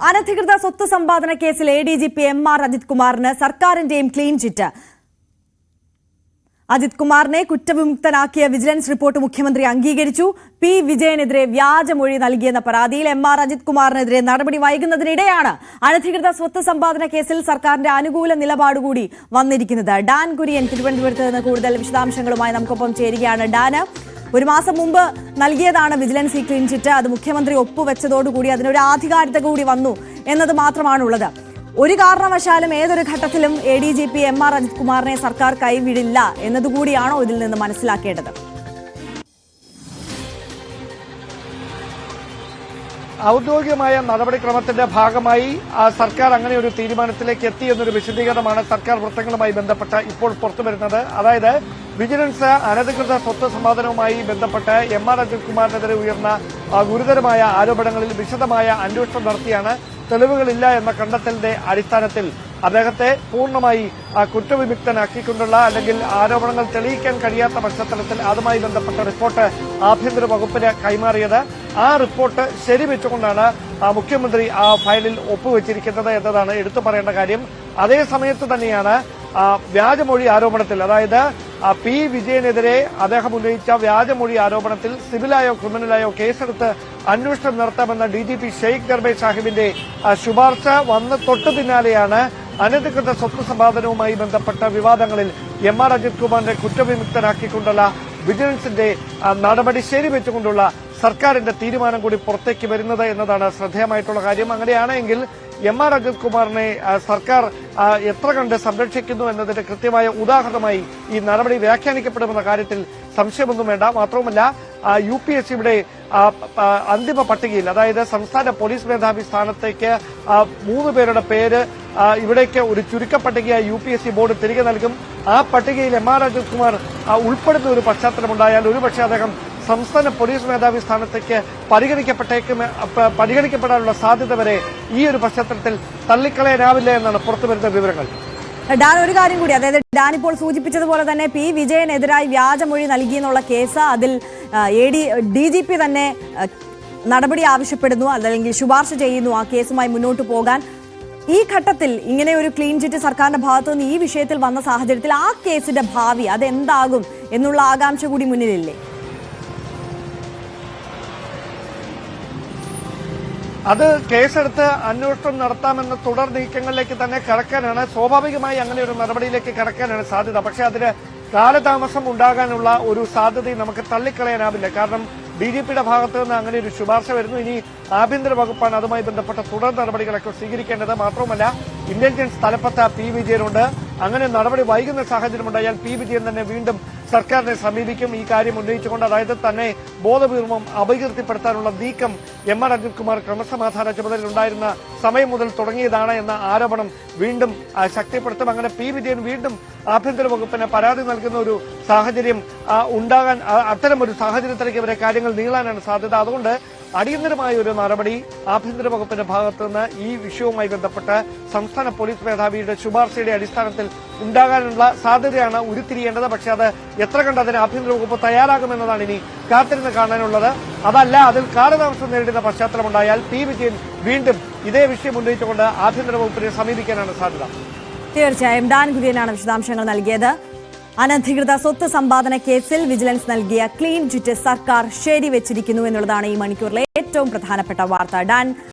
അനധികൃത സ്വത്ത് സമ്പാദന കേസിൽ എഡിജിപി എം.ആർ. അജിത് കുമാറിന് സർക്കാരിന്റെയും ക്ലീൻ ചിറ്റ്. അജിത് കുമാറിനെ കുറ്റവിമുക്തനാക്കിയ വിജിലൻസ് റിപ്പോർട്ട് മുഖ്യമന്ത്രി അംഗീകരിച്ചു. പി വിജയനെതിരെ വ്യാജമൊഴി നൽകിയെന്ന പരാതിയിൽ എം.ആർ. അജിത് കുമാറിനെതിരെ നടപടി വൈകുന്നതിനിടെയാണ് അനധികൃത സ്വത്ത് സമ്പാദന കേസിൽ സർക്കാരിന്റെ അനുകൂല നിലപാടുകൂടി വന്നിരിക്കുന്നത്. ഡാൻ കുര്യൻ തിരുവനന്തപുരത്ത് നിന്ന് കൂടുതൽ വിശദാംശങ്ങളുമായി നമുക്കൊപ്പം ചേരുകയാണ്. ഡാന്, ഒരു മാസം മുമ്പ് നൽകിയതാണ് വിജിലൻസ് ഈ ക്ലീൻ ചിറ്റ്. അത് മുഖ്യമന്ത്രി ഒപ്പുവെച്ചതോടുകൂടി അതിനൊരു ആധികാരികത കൂടി വന്നു എന്നത് മാത്രമാണുള്ളത്. ഒരു കാരണവശാലും ഏതൊരു ഘട്ടത്തിലും എഡിജിപി എം.ആർ. അജിത് കുമാറിനെ സർക്കാർ കൈവിടില്ല എന്നതുകൂടിയാണോ ഇതിൽ നിന്ന് മനസ്സിലാക്കേണ്ടത്? ഔദ്യോഗികമായ നടപടിക്രമത്തിന്റെ ഭാഗമായി സർക്കാർ അങ്ങനെ ഒരു തീരുമാനത്തിലേക്ക് എത്തി എന്നൊരു വിശദീകരണമാണ് സർക്കാർ വൃത്തങ്ങളുമായി ബന്ധപ്പെട്ട് ഇപ്പോൾ പുറത്തുവരുന്നത്. അതായത് വിജിലൻസ് അനധികൃത സ്വത്ത് സമ്പാദനവുമായി ബന്ധപ്പെട്ട് എം.ആർ. അജിത് കുമാറിനെതിരെ ഉയർന്ന ഗുരുതരമായ ആരോപണങ്ങളിൽ വിശദമായ അന്വേഷണം നടത്തിയാണ് തെളിവുകളില്ല എന്ന കണ്ടെത്തലിന്റെ അടിസ്ഥാനത്തിൽ അദ്ദേഹത്തെ പൂർണ്ണമായി കുറ്റവിമുക്തനാക്കിക്കൊണ്ടുള്ള അല്ലെങ്കിൽ ആരോപണങ്ങൾ തെളിയിക്കാൻ കഴിയാത്ത പശ്ചാത്തലത്തിൽ അതുമായി ബന്ധപ്പെട്ട റിപ്പോർട്ട് ആഭ്യന്തര വകുപ്പിന് കൈമാറിയത്. ആ റിപ്പോർട്ട് ശരിവെച്ചുകൊണ്ടാണ് മുഖ്യമന്ത്രി ആ ഫയലിൽ ഒപ്പുവെച്ചിരിക്കുന്നത് എന്നതാണ് എടുത്തു പറയേണ്ട കാര്യം. അതേ സമയത്ത് തന്നെയാണ് വ്യാജമൊഴി ആരോപണത്തിൽ, അതായത് പി വിജയനെതിരെ അദ്ദേഹം ഉന്നയിച്ച വ്യാജമൊഴി ആരോപണത്തിൽ സിവിലായോ ക്രിമിനലായോ കേസെടുത്ത് അന്വേഷണം നടത്താമെന്ന ഡിജിപി ഷെയ്ഖ് ദർബേ സാഹിബിന്റെ ശുപാർശ വന്ന് തൊട്ടു പിന്നാലെയാണ് അനധികൃത സ്വത്ത് സമ്പാദനവുമായി ബന്ധപ്പെട്ട വിവാദങ്ങളിൽ എം.ആർ. അജിത് കുമാറിനെ കുറ്റവിമുക്തനാക്കിക്കൊണ്ടുള്ള വിജിലൻസിന്റെ നടപടി ശരിവെച്ചുകൊണ്ടുള്ള സർക്കാരിന്റെ തീരുമാനം കൂടി പുറത്തേക്ക് വരുന്നത് എന്നതാണ് ശ്രദ്ധേയമായിട്ടുള്ള കാര്യം. അങ്ങനെയാണെങ്കിൽ എം.ആർ. അജിത് കുമാറിനെ സർക്കാർ എത്ര കണ്ട് സംരക്ഷിക്കുന്നു എന്നതിന്റെ കൃത്യമായ ഉദാഹരണമായി ഈ നടപടി വ്യാഖ്യാനിക്കപ്പെടുമെന്ന കാര്യത്തിൽ സംശയമൊന്നും വേണ്ട. മാത്രവുമല്ല, UPSCയുടെ അന്തിമ പട്ടികയിൽ, അതായത് സംസ്ഥാന പോലീസ് മേധാവി സ്ഥാനത്തേക്ക് 3 പേരുടെ പേര് ഇവിടേക്ക് ഒരു ചുരുക്കപ്പട്ടികയായി UPSC ബോർഡ് തിരികെ നൽകും. ആ പട്ടികയിൽ എം.ആർ. അജിത് കുമാർ ഉൾപ്പെടുന്ന ഒരു പശ്ചാത്തലമുണ്ടായാൽ ഒരുപക്ഷെ അദ്ദേഹം സംസ്ഥാന പോലീസ് മേധാവി സ്ഥാനത്തേക്ക് പരിഗണിക്കപ്പെടാനുള്ള സാധ്യത വരെ ഈ ഒരു പശ്ചാത്തലത്തിൽ തള്ളിക്കളയാനാവില്ല എന്നാണ് പുറത്തുവരുന്ന വിവരങ്ങൾ. ഡാൻ, ഒരു കാര്യം കൂടി, അതായത് ഡാൻ ഇപ്പോൾ സൂചിപ്പിച്ചതുപോലെ തന്നെ പി വിജയനെതിരായി വ്യാജമൊഴി നൽകിയെന്നുള്ള കേസ്, അതിൽ DGP തന്നെ നടപടി ആവശ്യപ്പെടുന്നു, അല്ലെങ്കിൽ ശുപാർശ ചെയ്യുന്നു ആ കേസുമായി മുന്നോട്ട് പോകാൻ. ഈ ഘട്ടത്തിൽ ഇങ്ങനെ ഒരു ക്ലീൻ ചിറ്റ് സർക്കാരിന്റെ ഭാഗത്തുനിന്ന് ഈ വിഷയത്തിൽ വന്ന സാഹചര്യത്തിൽ ആ കേസിന്റെ ഭാവി അതെന്താകും എന്നുള്ള ആകാംക്ഷ കൂടി മുന്നിലില്ലേ? അത് കേസെടുത്ത് അന്വേഷണം നടത്താമെന്ന തുടർ നീക്കങ്ങളിലേക്ക് തന്നെ കടക്കാനാണ്, സ്വാഭാവികമായി അങ്ങനെ ഒരു നടപടിയിലേക്ക് കടക്കാനാണ് സാധ്യത. പക്ഷേ അതിന് കാലതാമസം ഉണ്ടാകാനുള്ള ഒരു സാധ്യതയും നമുക്ക് തള്ളിക്കളയാനാവില്ല. കാരണം DGPയുടെ ഭാഗത്ത് നിന്ന് അങ്ങനെ ഒരു ശുപാർശ വരുന്നു. ഇനി ആഭ്യന്തര വകുപ്പാണ് അതുമായി ബന്ധപ്പെട്ട തുടർ നടപടികളൊക്കെ സ്വീകരിക്കേണ്ടത്. മാത്രമല്ല, ഇന്റലിജൻസ് തലപ്പത്ത് പി വിജയനുണ്ട്. അങ്ങനെ നടപടി വൈകുന്ന സാഹചര്യമുണ്ടായാൽ പി വിജയൻ തന്നെ വീണ്ടും സർക്കാരിനെ സമീപിക്കും ഈ കാര്യം ഉന്നയിച്ചുകൊണ്ട്. അതായത് തന്നെ ബോധപൂർവം അപകീർത്തിപ്പെടുത്താനുള്ള നീക്കം എം.ആർ. അജിത് കുമാർ ക്രമസമാധാന ചുമതലയിലുണ്ടായിരുന്ന സമയം മുതൽ തുടങ്ങിയതാണ് എന്ന ആരോപണം വീണ്ടും ശക്തിപ്പെടുത്തും. അങ്ങനെ പി വിജയൻ വീണ്ടും ആഭ്യന്തര വകുപ്പിന് പരാതി നൽകുന്ന ഒരു സാഹചര്യം ഉണ്ടാകാൻ, അത്തരമൊരു സാഹചര്യത്തിലേക്ക് ഇവരെ കാര്യങ്ങൾ നീളാനാണ് സാധ്യത. അതുകൊണ്ട് അടിയന്തരമായ ഒരു നടപടി ആഭ്യന്തര വകുപ്പിന്റെ ഭാഗത്തുനിന്ന് ഈ വിഷയവുമായി ബന്ധപ്പെട്ട് സംസ്ഥാന പോലീസ് മേധാവിയുടെ ശുപാർശയുടെ അടിസ്ഥാനത്തിൽ ഉണ്ടാകാനുള്ള സാധ്യതയാണ് ഉരുത്തിരിയേണ്ടത്. പക്ഷേ അത് എത്ര കണ്ട് അതിന് ആഭ്യന്തര വകുപ്പ് തയ്യാറാകുമെന്നതാണ് ഇനി കാത്തിരുന്ന് കാണാനുള്ളത്. അതല്ല, അതിൽ കാലതാമസം നേരിടുന്ന പശ്ചാത്തലമുണ്ടായാൽ പി വിജയൻ വീണ്ടും ഇതേ വിഷയം ഉന്നയിച്ചുകൊണ്ട് ആഭ്യന്തര വകുപ്പിനെ സമീപിക്കാനാണ് സാധ്യത. തീർച്ചയായും ഡാൻ കുര്യനാണ് വിശദാംശങ്ങൾ നൽകിയത്. അനധികൃത സ്വത്ത് സമ്പാദന കേസിൽ വിജിലൻസ് നൽകിയ ക്ലീൻ ചിറ്റ് സർക്കാർ ശരിവെച്ചിരിക്കുന്നു എന്നുള്ളതാണ് ഈ മണിക്കൂറിലെ ഏറ്റവും പ്രധാനപ്പെട്ട വാർത്ത. ഡാൻ